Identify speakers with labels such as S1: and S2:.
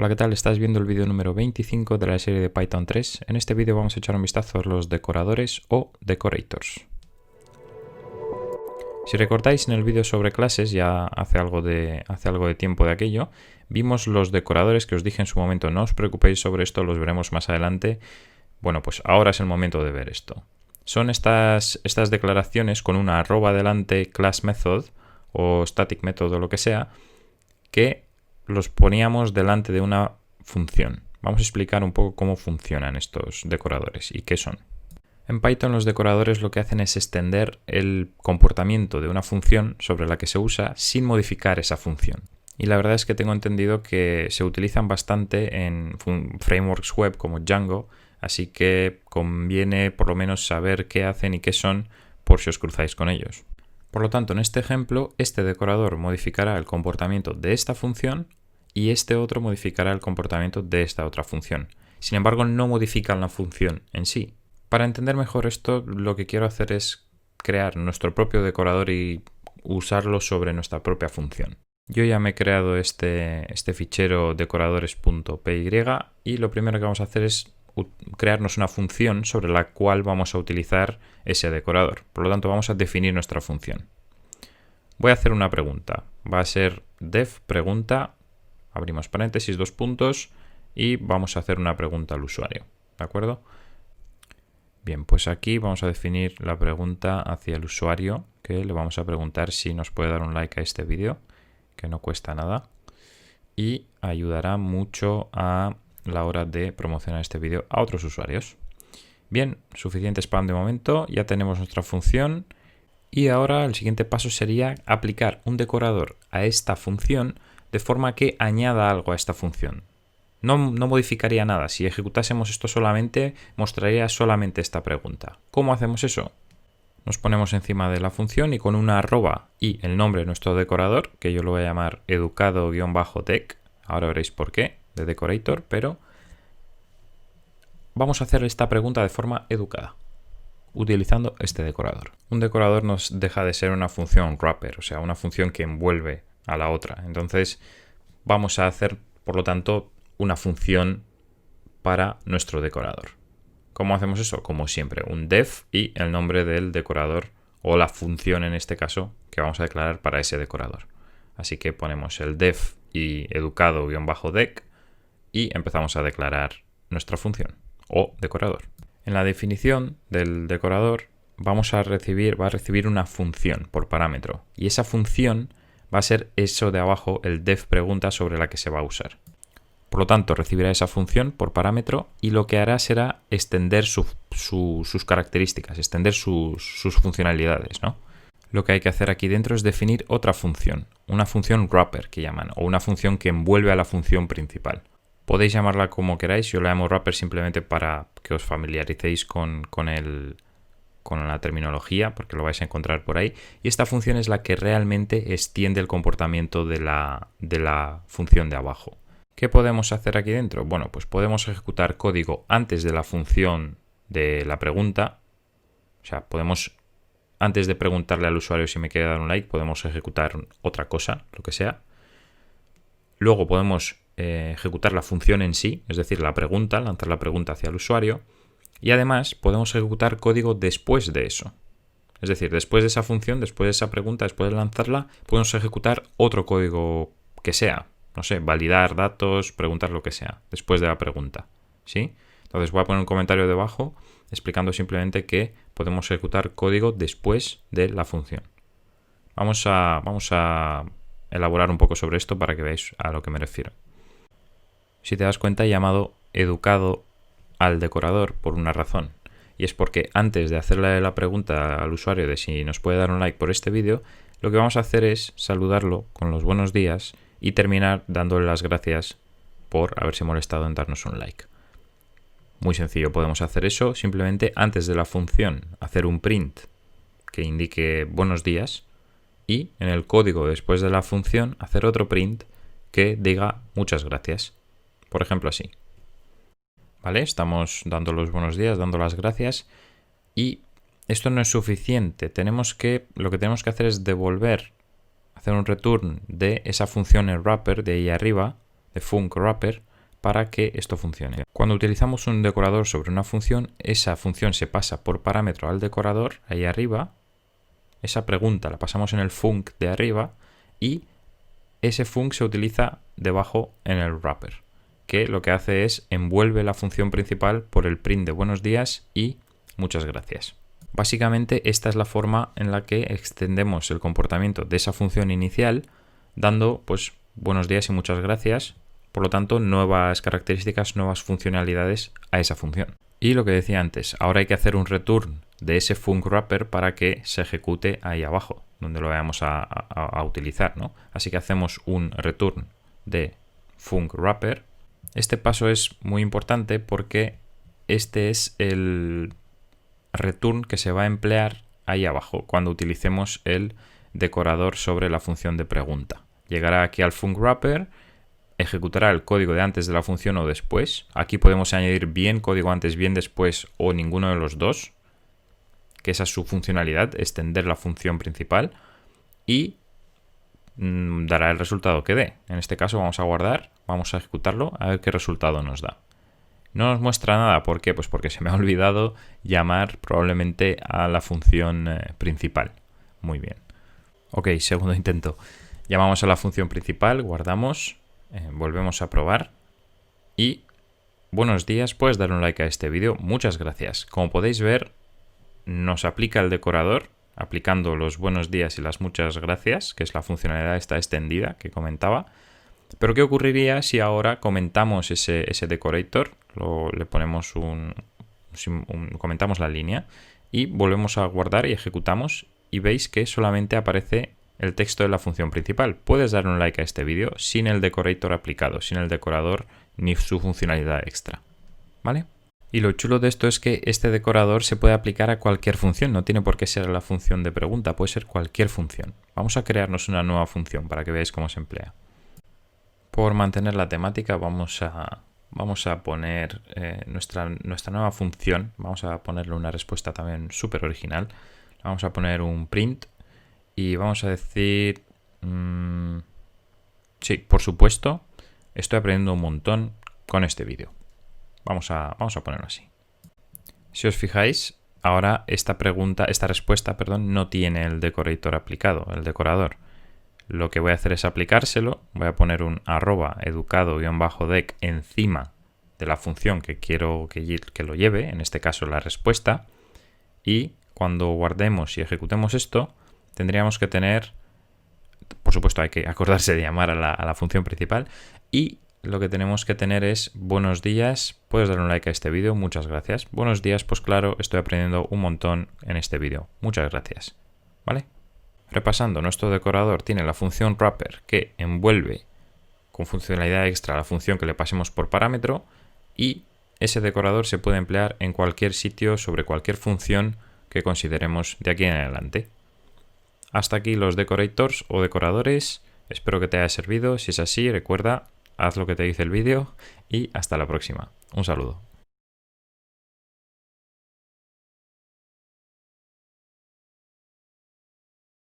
S1: Hola, ¿qué tal? Estás viendo el vídeo número 25 de la serie de Python 3. En este vídeo vamos a echar un vistazo a los decoradores o decorators. Si recordáis en el vídeo sobre clases, ya hace algo de tiempo de aquello, vimos los decoradores que os dije en su momento. No os preocupéis sobre esto, los veremos más adelante. Bueno, pues ahora es el momento de ver esto. Son estas declaraciones con una arroba delante, class method o static method o lo que sea, que los poníamos delante de una función. Vamos a explicar un poco cómo funcionan estos decoradores y qué son. En Python los decoradores lo que hacen es extender el comportamiento de una función sobre la que se usa sin modificar esa función. Y la verdad es que tengo entendido que se utilizan bastante en frameworks web como Django, así que conviene por lo menos saber qué hacen y qué son por si os cruzáis con ellos. Por lo tanto, en este ejemplo, este decorador modificará el comportamiento de esta función y este otro modificará el comportamiento de esta otra función. Sin embargo, no modifican la función en sí. Para entender mejor esto, lo que quiero hacer es crear nuestro propio decorador y usarlo sobre nuestra propia función. Yo ya me he creado este fichero decoradores.py y lo primero que vamos a hacer es crearnos una función sobre la cual vamos a utilizar ese decorador. Por lo tanto, vamos a definir nuestra función. Voy a hacer una pregunta. Va a ser def pregunta, abrimos paréntesis, 2 puntos, y vamos a hacer una pregunta al usuario. ¿De acuerdo? Bien, pues aquí vamos a definir la pregunta hacia el usuario, que le vamos a preguntar si nos puede dar un like a este vídeo, que no cuesta nada, y ayudará mucho a la hora de promocionar este vídeo a otros usuarios. Bien, suficiente spam de momento, ya tenemos nuestra función y ahora el siguiente paso sería aplicar un decorador a esta función de forma que añada algo a esta función. No modificaría nada, si ejecutásemos esto solamente, mostraría solamente esta pregunta. ¿Cómo hacemos eso? Nos ponemos encima de la función y con una arroba y el nombre de nuestro decorador, que yo lo voy a llamar educado-dec, ahora veréis por qué, de decorator, pero vamos a hacer esta pregunta de forma educada, utilizando este decorador. Un decorador nos deja de ser una función wrapper, o sea, una función que envuelve a la otra. Entonces vamos a hacer, por lo tanto, una función para nuestro decorador. ¿Cómo hacemos eso? Como siempre, un def y el nombre del decorador o la función en este caso que vamos a declarar para ese decorador. Así que ponemos el def y educado-dec y empezamos a declarar nuestra función o decorador. En la definición del decorador va a recibir una función por parámetro y esa función va a ser eso de abajo, el def pregunta sobre la que se va a usar. Por lo tanto, recibirá esa función por parámetro y lo que hará será extender sus características, extender sus funcionalidades, ¿no? Lo que hay que hacer aquí dentro es definir otra función, una función wrapper que llaman, o una función que envuelve a la función principal. Podéis llamarla como queráis, yo la llamo wrapper simplemente para que os familiaricéis con la terminología, porque lo vais a encontrar por ahí. Y esta función es la que realmente extiende el comportamiento de la función de abajo. ¿Qué podemos hacer aquí dentro? Bueno, pues podemos ejecutar código antes de la función de la pregunta. O sea, podemos, antes de preguntarle al usuario si me quiere dar un like, podemos ejecutar otra cosa, lo que sea. Luego podemos ejecutar la función en sí, es decir, la pregunta, lanzar la pregunta hacia el usuario. Y además podemos ejecutar código después de eso. Es decir, después de esa función, después de esa pregunta, después de lanzarla, podemos ejecutar otro código que sea. No sé, validar datos, preguntar lo que sea, después de la pregunta, ¿sí? Entonces voy a poner un comentario debajo explicando simplemente que podemos ejecutar código después de la función. Vamos a elaborar un poco sobre esto para que veáis a lo que me refiero. Si te das cuenta, he llamado educado al decorador por una razón. Y es porque antes de hacerle la pregunta al usuario de si nos puede dar un like por este vídeo, lo que vamos a hacer es saludarlo con los buenos días y terminar dándole las gracias por haberse molestado en darnos un like. Muy sencillo, podemos hacer eso simplemente antes de la función, hacer un print que indique buenos días y en el código después de la función hacer otro print que diga muchas gracias. Por ejemplo así. ¿Vale? Estamos dando los buenos días, dando las gracias y esto no es suficiente. Lo que tenemos que hacer es hacer un return de esa función en wrapper de ahí arriba, de func wrapper, para que esto funcione. Cuando utilizamos un decorador sobre una función, esa función se pasa por parámetro al decorador, ahí arriba. Esa pregunta la pasamos en el func de arriba y ese func se utiliza debajo en el wrapper, que lo que hace es envuelve la función principal por el print de buenos días y muchas gracias. Básicamente esta es la forma en la que extendemos el comportamiento de esa función inicial dando pues buenos días y muchas gracias, por lo tanto nuevas características, nuevas funcionalidades a esa función. Y lo que decía antes, ahora hay que hacer un return de ese func wrapper para que se ejecute ahí abajo, donde lo vayamos a utilizar, ¿no? Así que hacemos un return de func wrapper. Este paso es muy importante porque este es el return que se va a emplear ahí abajo cuando utilicemos el decorador sobre la función de pregunta. Llegará aquí al func wrapper, ejecutará el código de antes de la función o después. Aquí podemos añadir bien código antes, bien después o ninguno de los dos, que esa es su funcionalidad, extender la función principal y dará el resultado que dé. En este caso vamos a guardar, vamos a ejecutarlo a ver qué resultado nos da. No nos muestra nada, ¿por qué? Pues porque se me ha olvidado llamar probablemente a la función principal. Muy bien. Ok, segundo intento. Llamamos a la función principal, guardamos, volvemos a probar y buenos días, puedes dar un like a este vídeo, muchas gracias. Como podéis ver, nos aplica el decorador aplicando los buenos días y las muchas gracias, que es la funcionalidad esta extendida que comentaba. Pero ¿qué ocurriría si ahora comentamos ese decorator, le ponemos comentamos la línea y volvemos a guardar y ejecutamos y veis que solamente aparece el texto de la función principal? Puedes dar un like a este vídeo sin el decorator aplicado, sin el decorador ni su funcionalidad extra, ¿vale? Y lo chulo de esto es que este decorador se puede aplicar a cualquier función, no tiene por qué ser la función de pregunta, puede ser cualquier función. Vamos a crearnos una nueva función para que veáis cómo se emplea. Por mantener la temática vamos a poner nuestra nueva función, vamos a ponerle una respuesta también súper original. Vamos a poner un print y vamos a decir, sí, por supuesto, estoy aprendiendo un montón con este vídeo. Vamos a ponerlo así. Si os fijáis, ahora esta respuesta, no tiene el decorator aplicado, el decorador. Lo que voy a hacer es aplicárselo, voy a poner un @educado_dec encima de la función que quiero que lo lleve, en este caso la respuesta, y cuando guardemos y ejecutemos esto, tendríamos que tener, por supuesto hay que acordarse de llamar a la función principal, y lo que tenemos que tener es buenos días, puedes dar un like a este vídeo, muchas gracias. Buenos días, pues claro, estoy aprendiendo un montón en este vídeo, muchas gracias, ¿vale? Repasando, nuestro decorador tiene la función wrapper que envuelve con funcionalidad extra la función que le pasemos por parámetro y ese decorador se puede emplear en cualquier sitio sobre cualquier función que consideremos de aquí en adelante. Hasta aquí los decorators o decoradores, espero que te haya servido, si es así recuerda, haz lo que te dice el vídeo y hasta la próxima. Un saludo.